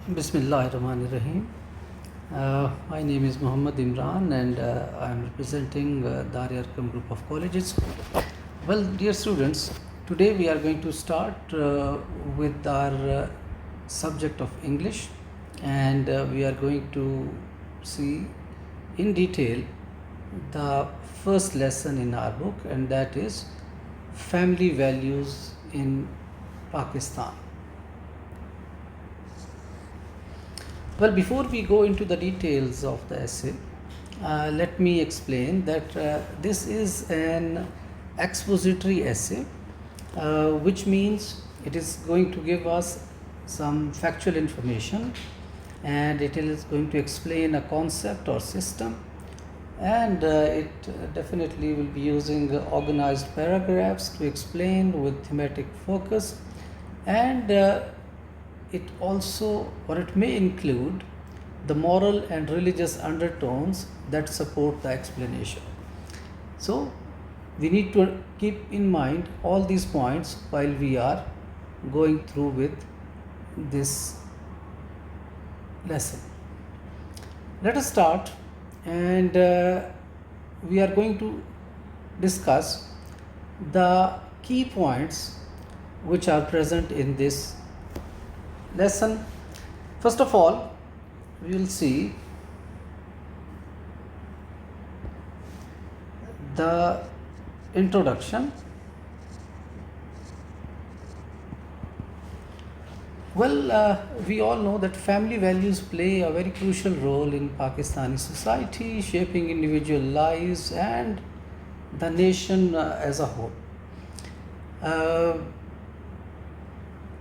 Bismillahirrahmanirrahim. My name is Muhammad Imran and I am representing the Aryarkam group of colleges. Well, dear students, today we are going to start with our subject of English, and we are going to see in detail the first lesson in our book, and that is family values in Pakistan. Well, before we go into the details of the essay, let me explain that this is an expository essay, which means it is going to give us some factual information, and it is going to explain a concept or system, and it definitely will be using organized paragraphs to explain with thematic focus, and it also, or it may include, the moral and religious undertones that support the explanation. So we need to keep in mind all these points while we are going through with this lesson. Let us start, and we are going to discuss the key points which are present in this lesson. First of all, we will see the introduction. Well, we all know that family values play a very crucial role in Pakistani society, shaping individual lives and the nation as a whole.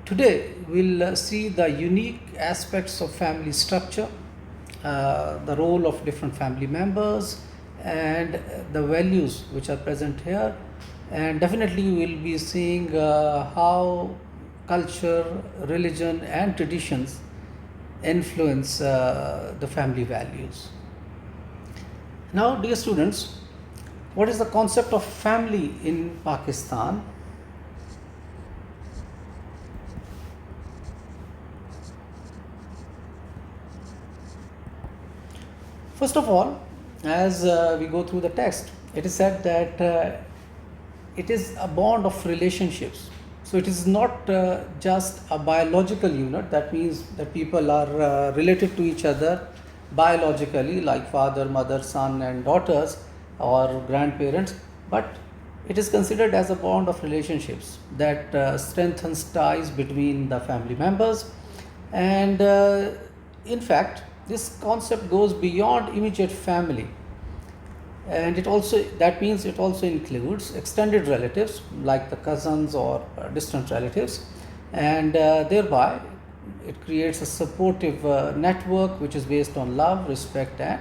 Today, we'll see the unique aspects of family structure, the role of different family members, and the values which are present here. And definitely, we'll be seeing how culture, religion, and traditions influence the family values. Now, dear students, what is the concept of family in Pakistan? First of all, as we go through the text, it is said that it is a bond of relationships. So it is not just a biological unit. That means that people are related to each other biologically, like father, mother, son, and daughters, or grandparents, but it is considered as a bond of relationships that strengthens ties between the family members. And in fact, this concept goes beyond immediate family, and that means it also includes extended relatives like the cousins or distant relatives, and thereby it creates a supportive network which is based on love, respect, and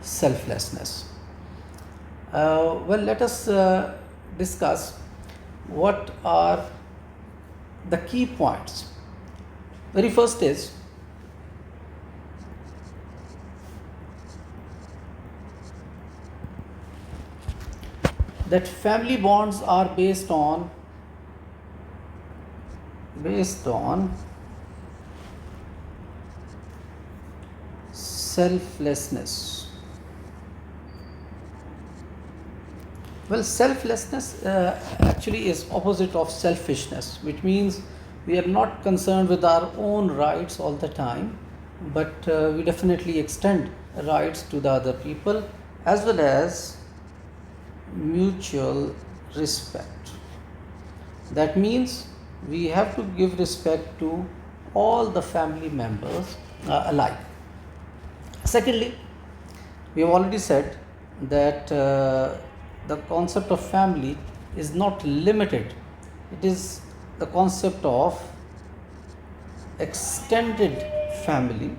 selflessness. Well, let us discuss what are the key points. Very first is that family bonds are based on selflessness. Well, selflessness actually is opposite of selfishness, which means we are not concerned with our own rights all the time, but we definitely extend rights to the other people, as well as mutual respect. That means we have to give respect to all the family members alike. Secondly, we have already said that the concept of family is not limited. It is the concept of extended family,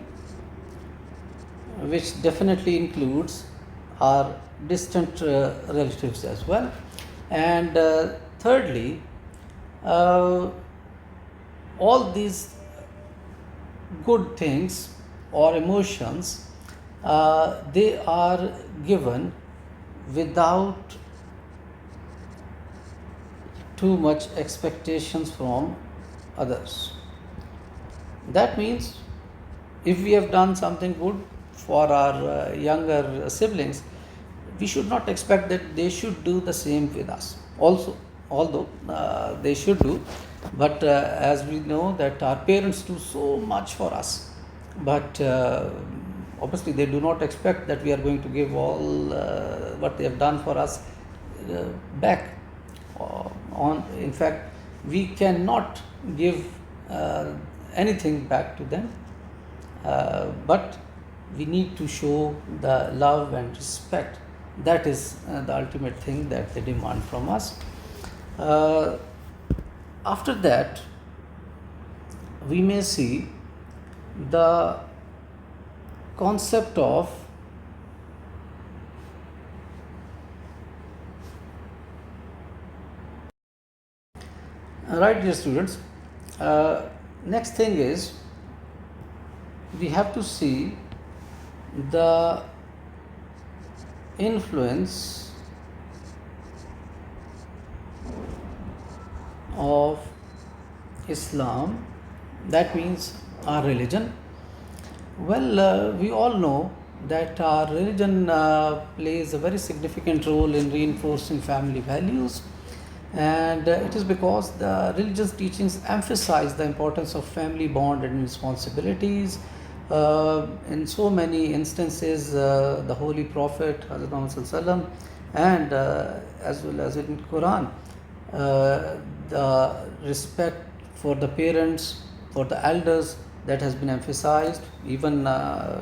which definitely includes our distant relatives as well. And thirdly, all these good things or emotions, they are given without too much expectations from others. That means if we have done something good for our younger siblings, we should not expect that they should do the same with us also, although they should do. But as we know that our parents do so much for us, but obviously they do not expect that we are going to give all what they have done for us uh, back. On in fact, we cannot give anything back to them, but we need to show the love and respect. That is the ultimate thing that they demand from us. Uh, After that, we may see the concept of right, dear students. Next thing is we have to see the influence of Islam, that means our religion. Well, we all know that our religion plays a very significant role in reinforcing family values, and it is because the religious teachings emphasize the importance of family bond and responsibilities. In so many instances, the Holy Prophet Hazrat Muhammad Sallallahu Alaihi Wasallam, and as well as in Quran, the respect for the parents, for the elders, that has been emphasized. Even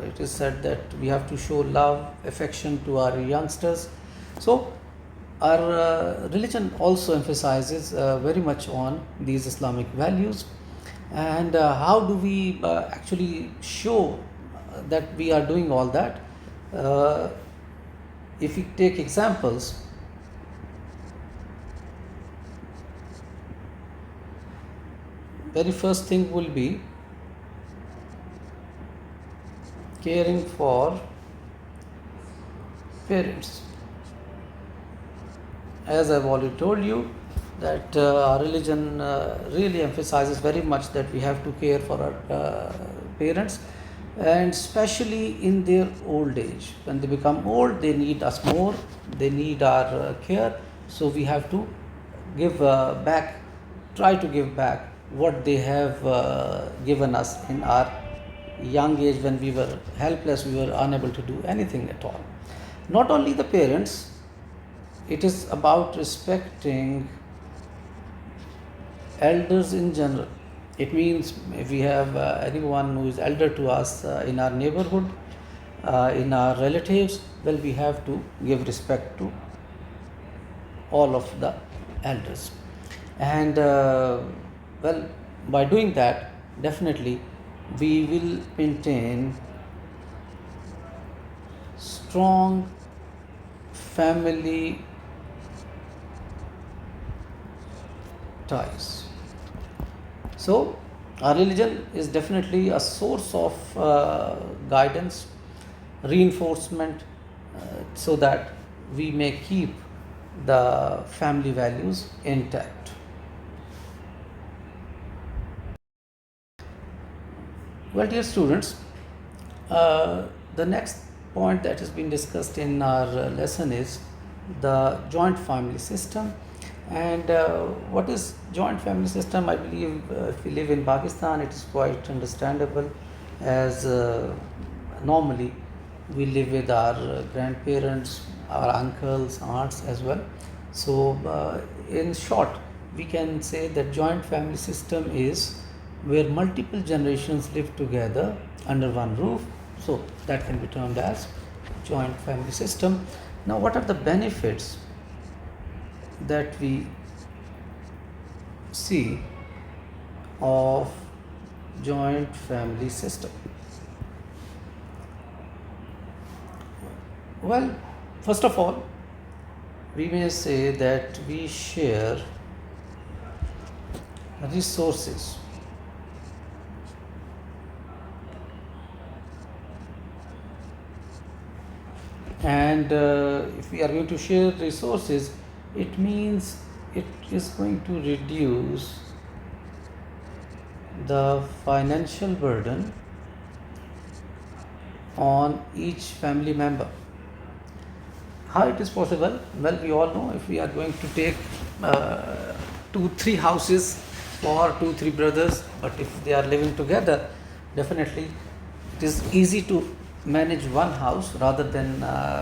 it is said that we have to show love, affection to our youngsters. So our religion also emphasizes very much on these Islamic values. And how do we actually show that we are doing all that? If we take examples, very first thing will be caring for parents. As I've already told you, that our religion really emphasizes very much that we have to care for our parents, and especially in their old age. When they become old, they need us more, they need our care. So we have to give back, try to give back what they have given us in our young age, when we were helpless, we were unable to do anything at all. Not only the parents, it is about respecting elders in general. It means if we have anyone who is elder to us in our neighborhood, in our relatives, well, we have to give respect to all of the elders. And well, by doing that, definitely we will maintain strong family ties. So, our religion is definitely a source of guidance, reinforcement, so that we may keep the family values intact. Well, dear students, the next point that has been discussed in our lesson is the joint family system. And what is joint family system? I believe if we live in Pakistan, it is quite understandable, as normally we live with our grandparents, our uncles, aunts as well. So in short, we can say that joint family system is where multiple generations live together under one roof. So that can be termed as joint family system. Now, what are the benefits that we see of joint family system? Well, first of all, we may say that we share resources. And if we are going to share resources, it means it is going to reduce the financial burden on each family member. How it is possible? Well, we all know if we are going to take two, three houses for two, three brothers, but if they are living together, definitely it is easy to manage one house rather than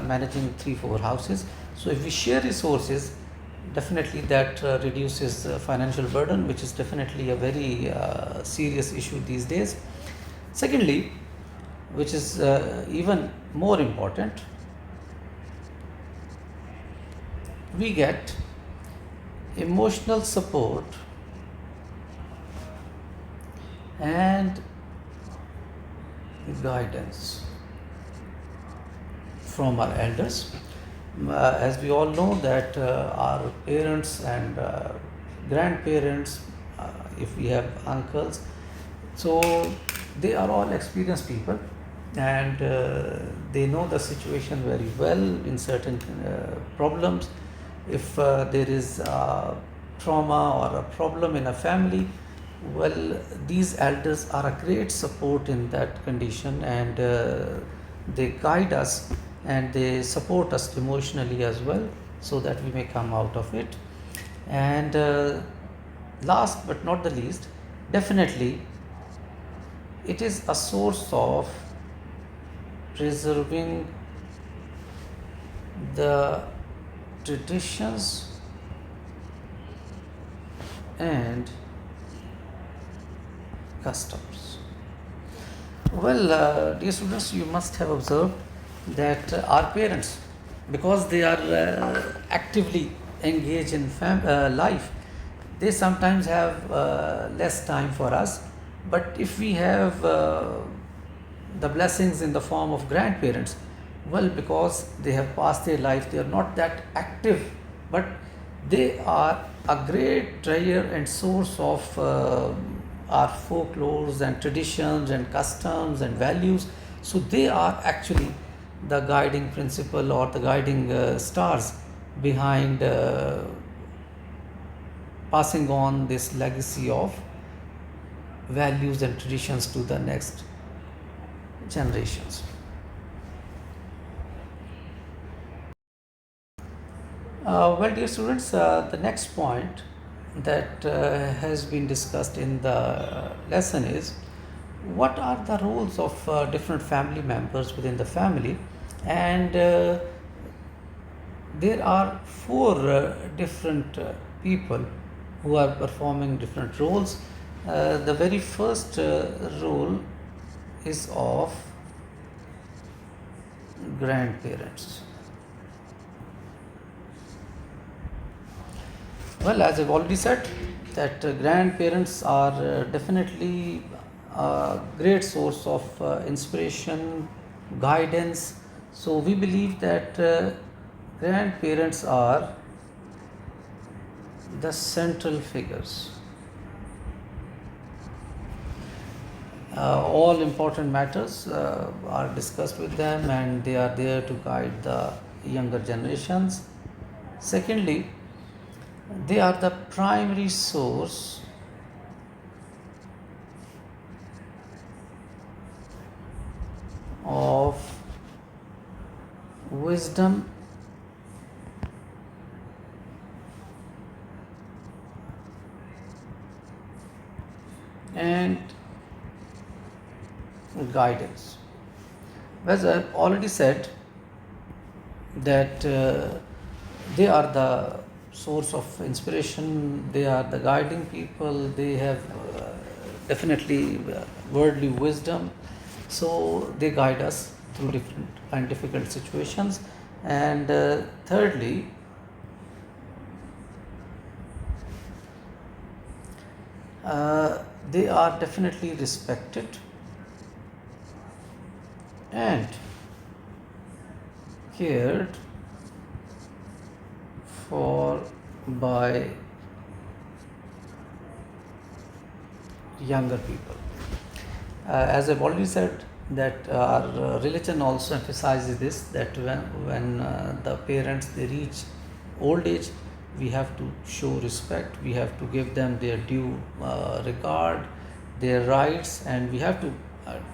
managing three, four houses. So if we share resources, definitely that reduces financial burden, which is definitely a very serious issue these days. Secondly, which is even more important, we get emotional support and guidance from our elders. As we all know that our parents and grandparents, if we have uncles, so they are all experienced people, and they know the situation very well in certain problems. If there is trauma or a problem in a family, well, these elders are a great support in that condition, and they guide us and they support us emotionally as well, so that we may come out of it. And last but not the least, definitely it is a source of preserving the traditions and customs. Well, dear students, you must have observed that our parents, because they are actively engaged in life, they sometimes have less time for us. But if we have the blessings in the form of grandparents, well, because they have passed their life, they are not that active, but they are a great treasure and source of our folklores and traditions and customs and values. So they are actually the guiding principle or the guiding stars behind passing on this legacy of values and traditions to the next generations. Well, dear students, the next point that has been discussed in the lesson is what are the roles of different family members within the family, and there are four different people who are performing different roles. The very first role is of grandparents. Well, as I've already said, that grandparents are definitely a great source of inspiration, guidance. So we believe that grandparents are the central figures. All important matters are discussed with them, and they are there to guide the younger generations. Secondly, they are the primary source of wisdom and guidance. As I've already said, that they are the source of inspiration, they are the guiding people, they have definitely worldly wisdom, so they guide us through different and difficult situations. And thirdly, they are definitely respected and cared for by younger people. As I've already said, that our religion also emphasizes this, that when the parents they reach old age, we have to show respect, we have to give them their due regard, their rights, and we have to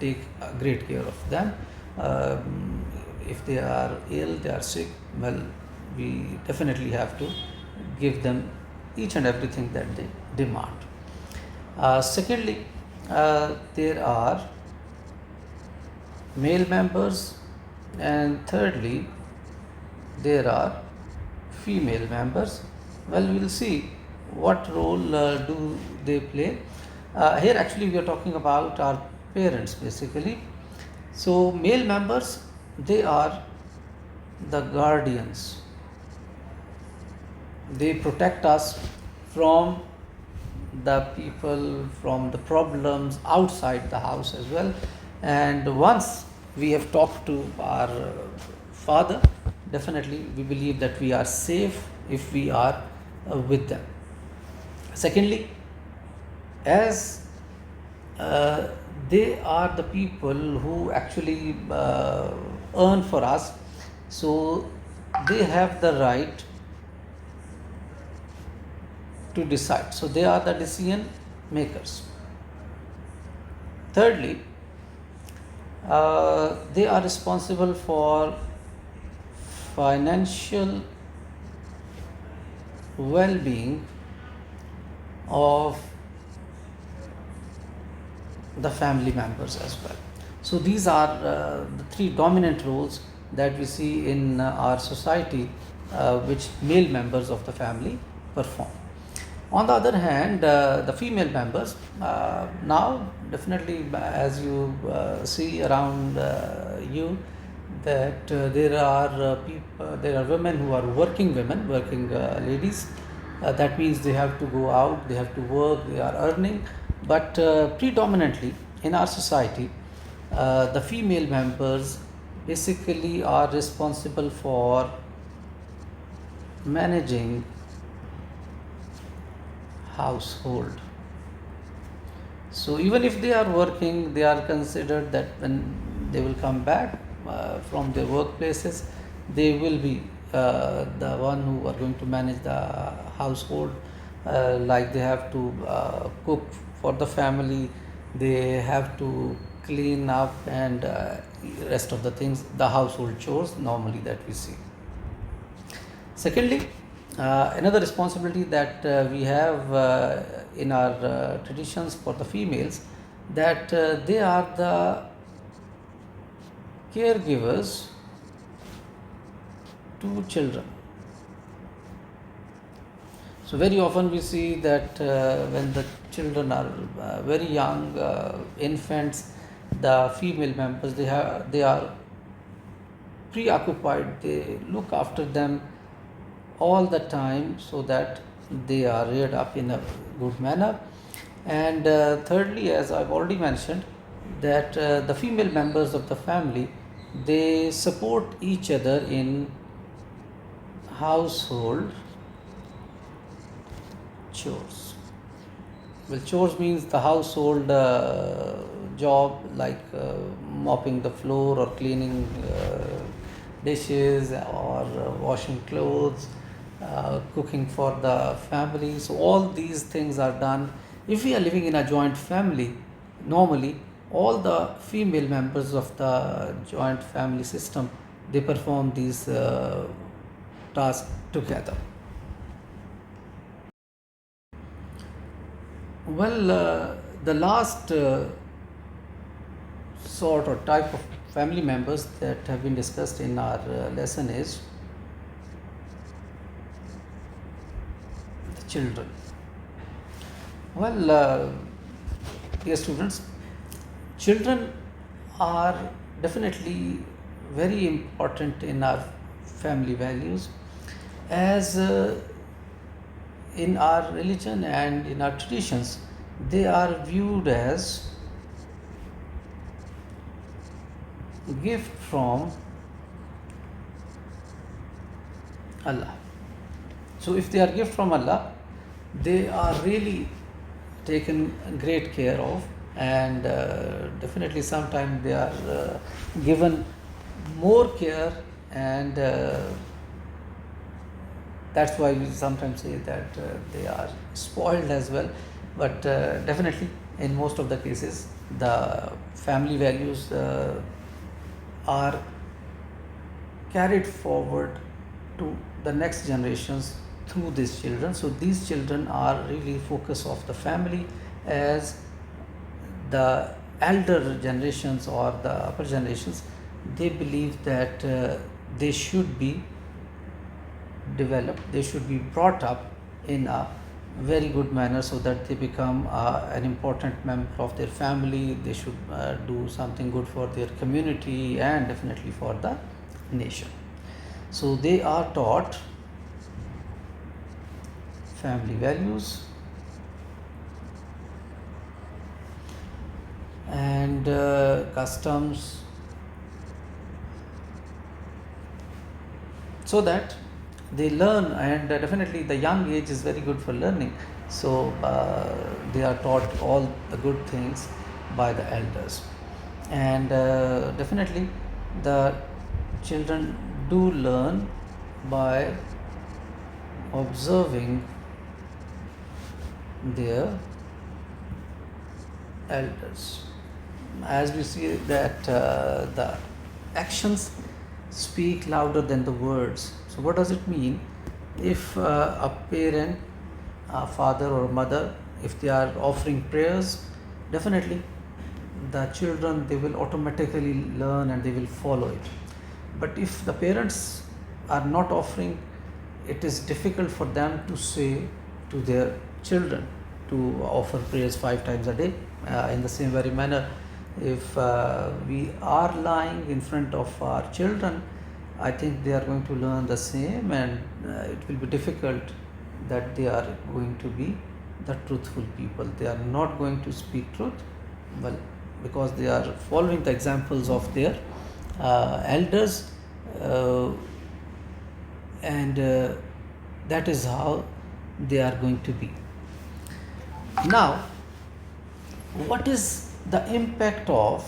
take great care of them. If they are ill, they are sick, well, we definitely have to give them each and everything that they demand. Secondly, there are male members, and thirdly, there are female members. Well, we'll see what role do they play. Here, actually, we are talking about our parents basically. So, male members, they are the guardians. They protect us from the people, from the problems outside the house as well. And once we have talked to our father, definitely we believe that we are safe if we are with them. Secondly, as uh, they are the people who actually earn for us, so they have the right to decide. So they are the decision makers. Thirdly, they are responsible for financial well-being of the family members as well. So these are the three dominant roles that we see in our society, which male members of the family perform. On the other hand, the female members, now definitely, as you see around you, that there are women who are working women, working ladies. That means they have to go out, they have to work, they are earning. But predominantly in our society, the female members basically are responsible for managing household. So even if they are working, they are considered that when they will come back from their workplaces, they will be the one who are going to manage the household. Like they have to cook for the family, they have to clean up, and rest of the things, the household chores normally that we see. Secondly, another responsibility that we have in our traditions for the females, that they are the caregivers to children. So very often we see that when the children are very young, infants, the female members, they are preoccupied. They look after them all the time so that they are reared up in a good manner. And thirdly, as I've already mentioned, that the female members of the family, they support each other in household chores. Well, chores means the household job, like mopping the floor or cleaning dishes or washing clothes, cooking for the family. So all these things are done. If we are living in a joint family, normally all the female members of the joint family system, they perform these tasks together. Well, the last sort or type of family members that have been discussed in our lesson is the children. Well, dear students, children are definitely very important in our family values, as in our religion and in our traditions, they are viewed as gift from Allah. So if they are gift from Allah, they are really taken great care of, and definitely sometimes they are given more care, and that's why we sometimes say that they are spoiled as well. But definitely in most of the cases, the family values are carried forward to the next generations through these children. So these children are really focus of the family, as the elder generations or the upper generations, they believe that they should be developed, they should be brought up in a very good manner so that they become an important member of their family. They should do something good for their community and definitely for the nation. So they are taught family values and customs, so that they learn, and definitely the young age is very good for learning. So they are taught all the good things by the elders, and definitely the children do learn by observing their elders. As we see that the actions speak louder than the words. So what does it mean? If a parent, a father or mother, if they are offering prayers, definitely the children, they will automatically learn and they will follow it. But if the parents are not offering, it is difficult for them to say to their children to offer prayers 5 times a day. In the same very manner, if we are lying in front of our children, I think they are going to learn the same, and it will be difficult that they are going to be the truthful people. They are not going to speak truth, well, because they are following the examples of their elders, and that is how they are going to be. Now, what is the impact of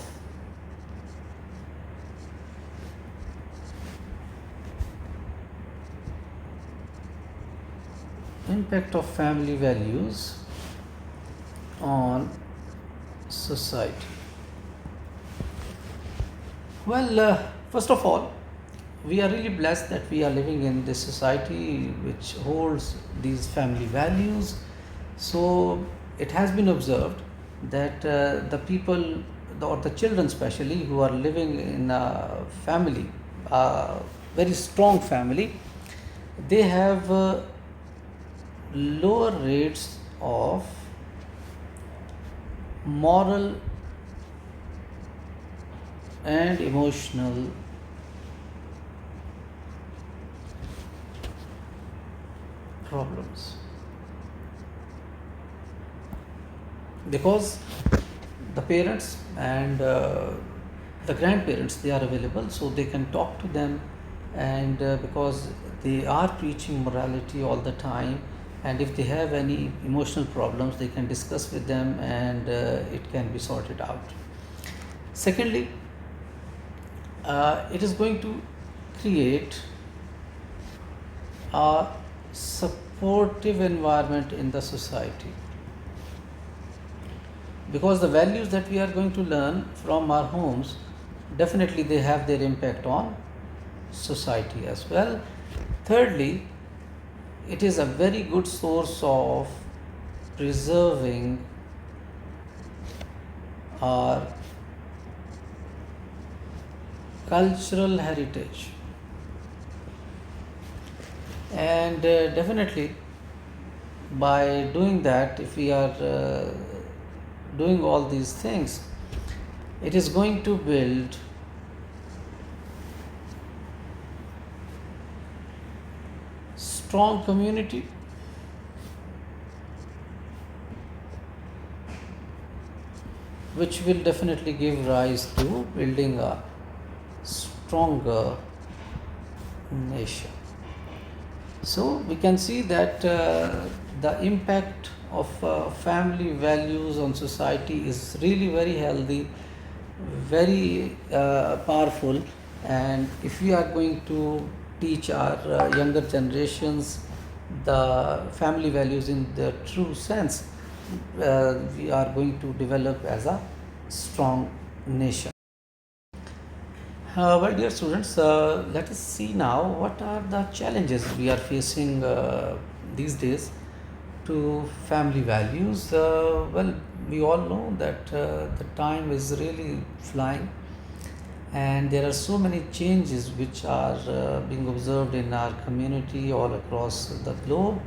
family values on society? Well, first of all, we are really blessed that we are living in this society which holds these family values. So it has been observed that the people, or the children especially, who are living in a family, a very strong family, they have lower rates of moral and emotional problems, because the parents and the grandparents, they are available, so they can talk to them, and because they are preaching morality all the time, and if they have any emotional problems, they can discuss with them, and it can be sorted out. Secondly, it is going to create a supportive environment in the society, because the values that we are going to learn from our homes, definitely they have their impact on society as well. Thirdly, it is a very good source of preserving our cultural heritage, and definitely by doing that, if we are doing all these things, it is going to build strong community, which will definitely give rise to building a stronger nation. So we can see that the impact of family values on society is really very healthy, very powerful, and if we are going to teach our younger generations the family values in the true sense, we are going to develop as a strong nation. Well, dear students, let us see now what are the challenges we are facing these days to family values. Well, we all know that the time is really flying, and there are so many changes which are being observed in our community all across the globe.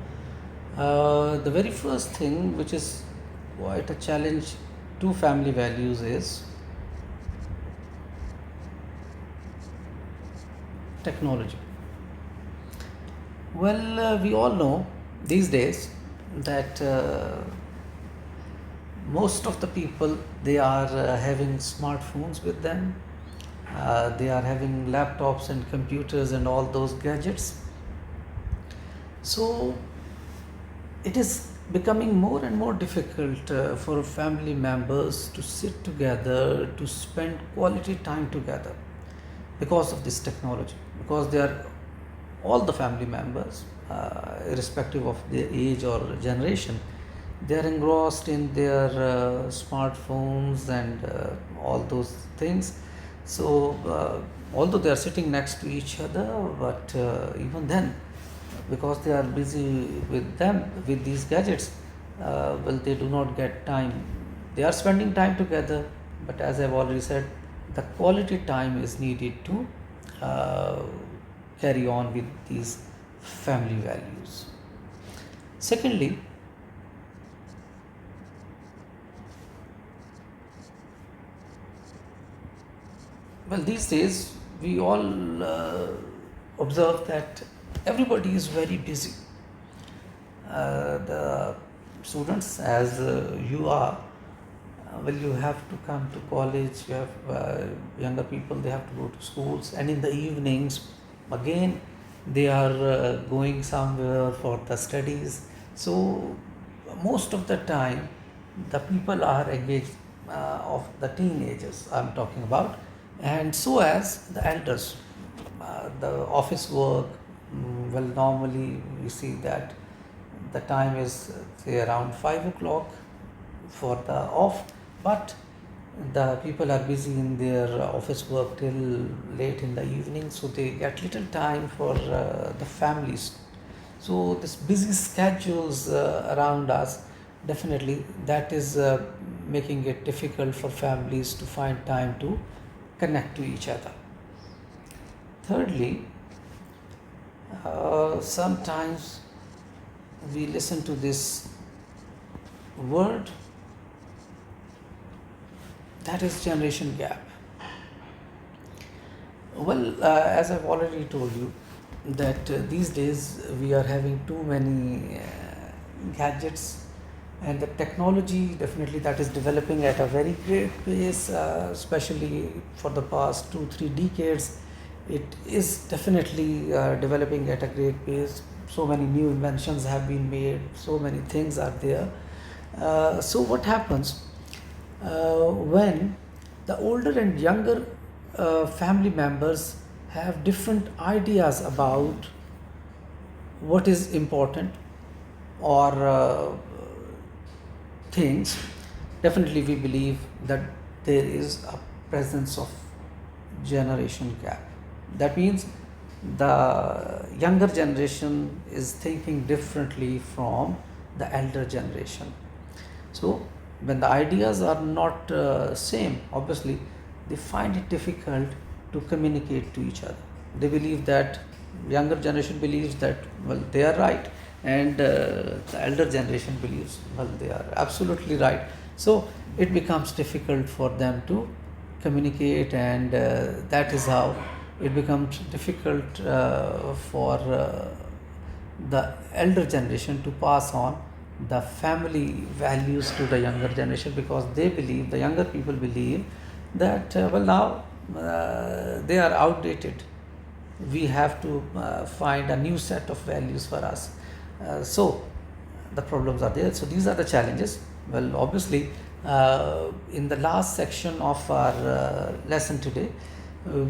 The very first thing, which is quite a challenge to family values, is technology. Well, we all know these days that most of the people, they are having smartphones with them. They are having laptops and computers and all those gadgets. So it is becoming more and more difficult for family members to sit together to spend quality time together because of this technology, because they are all the family members, irrespective of their age or generation, they are engrossed in their smartphones and all those things. So although they are sitting next to each other, but even then, because they are busy with them, with these gadgets, well, they do not get time. They are spending time together, but as I've already said, the quality time is needed to uh, carry on with these family values. Secondly, well, these days we all observe that everybody is very busy. The students, as you are, well, you have to come to college, you have younger people, they have to go to schools, and in the evenings again they are going somewhere for the studies. So most of the time the people are engaged, of the teenagers I'm talking about, and so as the elders, the office work. Well, normally we see that the time is say around 5 o'clock for the off, but the people are busy in their office work till late in the evening, so they get little time for the families. So this busy schedules around us, definitely that is making it difficult for families to find time to connect to each other. Thirdly, sometimes we listen to this word, that is generation gap. Well, as I've already told you, that these days we are having too many gadgets, and the technology definitely that is developing at a very great pace, especially for the past 2 3 decades. It is definitely developing at a great pace. So many new inventions have been made, so many things are there. So what happens when the older and younger family members have different ideas about what is important, or things, definitely we believe that there is a presence of generation gap. That means the younger generation is thinking differently from the elder generation. So when the ideas are not same, obviously they find it difficult to communicate to each other. They believe that, younger generation believes that, well, they are right, and the elder generation believes, well, they are absolutely right. So it becomes difficult for them to communicate, and that is how it becomes difficult for the elder generation to pass on the family values to the younger generation, because they believe, the younger people believe that, well, now they are outdated, we have to find a new set of values for us. So the problems are there. So these are the challenges. Well, obviously, in the last section of our lesson today,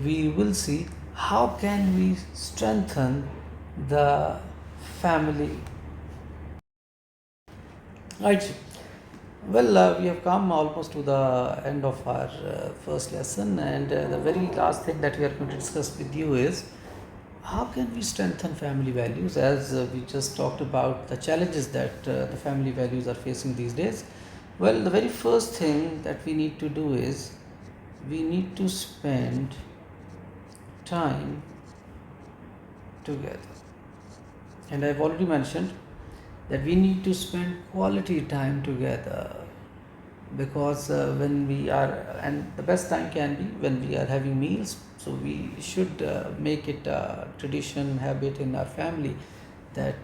we will see how can we strengthen the family. Right. Well, we have come almost to the end of our first lesson, and the very last thing that we are going to discuss with you is how can we strengthen family values. As we just talked about the challenges that the family values are facing these days. Well, the very first thing that we need to do is we need to spend time together. And I've already mentioned that we need to spend quality time together, because when we are, and the best time can be when we are having meals, so we should make it a tradition, habit in our family that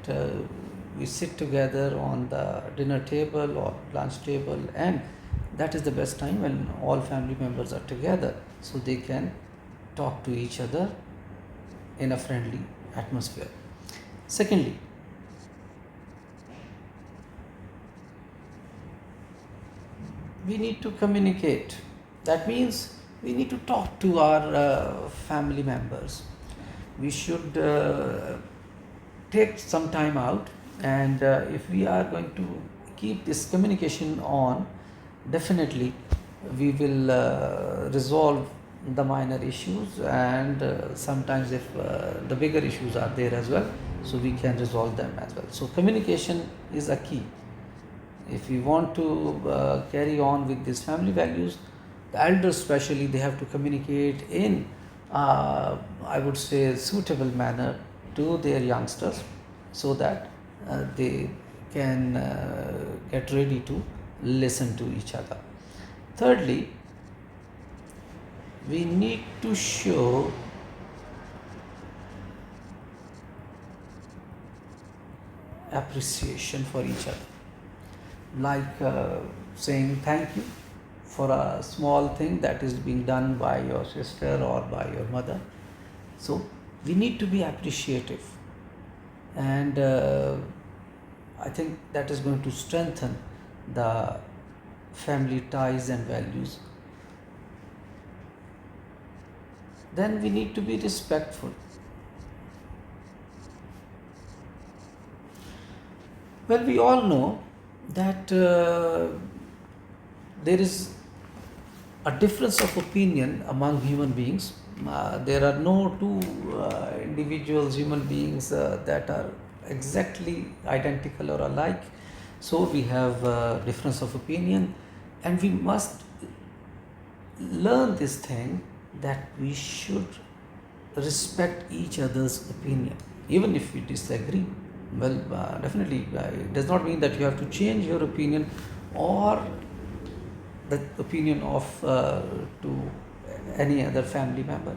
we sit together on the dinner table or lunch table, and that is the best time when all family members are together, so they can talk to each other in a friendly atmosphere. Secondly, we need to communicate. That means we need to talk to our family members. We should take some time out, and if we are going to keep this communication on, definitely we will resolve the minor issues, and sometimes if the bigger issues are there as well, so we can resolve them as well. So communication is a key. If we want to carry on with these family values, the elders especially, they have to communicate in I would say suitable manner to their youngsters, so that they can get ready to listen to each other. Thirdly, we need to show appreciation for each other, like saying thank you for a small thing that is being done by your sister or by your mother. So we need to be appreciative, and I think that is going to strengthen the family ties and values. Then we need to be respectful. Well, we all know that there is a difference of opinion among human beings. There are no two individuals, human beings, that are exactly identical or alike. So we have difference of opinion, and we must learn this thing that we should respect each other's opinion, even if we disagree. Well, definitely, it does not mean that you have to change your opinion or the opinion of to any other family member.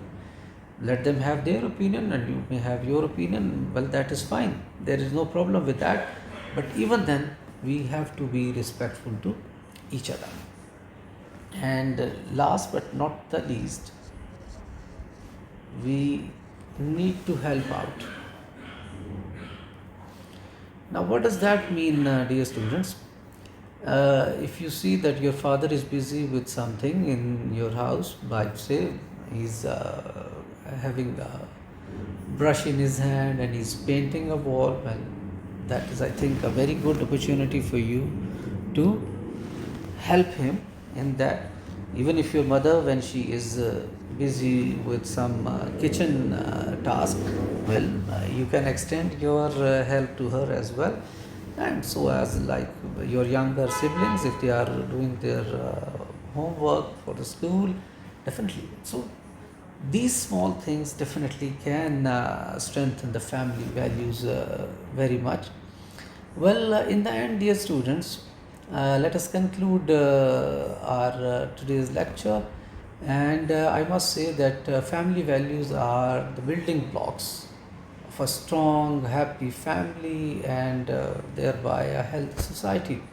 Let them have their opinion, and you may have your opinion. Well, that is fine. There is no problem with that. But even then, we have to be respectful to each other. And last but not the least, we need to help out. Now, what does that mean, dear students? If you see that your father is busy with something in your house, like say he's having a brush in his hand and he's painting a wall, well, that is, I think, a very good opportunity for you to help him in that. Even if your mother, when she is busy with some kitchen task, well, you can extend your help to her as well. And so as like your younger siblings, if they are doing their homework for the school, definitely. So these small things definitely can strengthen the family values very much. Well, in the end, dear students, let us conclude our today's lecture. And I must say that family values are the building blocks of a strong, happy family, and thereby a healthy society.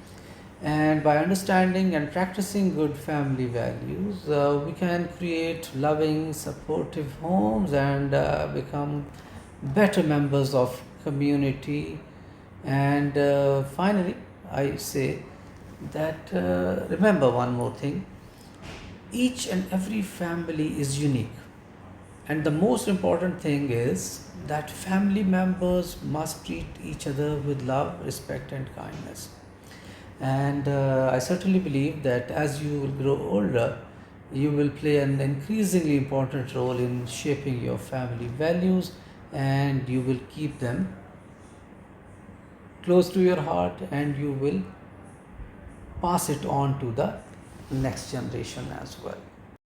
And by understanding and practicing good family values, we can create loving, supportive homes, and become better members of community. And finally, I say that remember one more thing: each and every family is unique, and the most important thing is that family members must treat each other with love, respect, and kindness. And I certainly believe that as you will grow older, you will play an increasingly important role in shaping your family values, and you will keep them close to your heart, and you will pass it on to the next generation as well.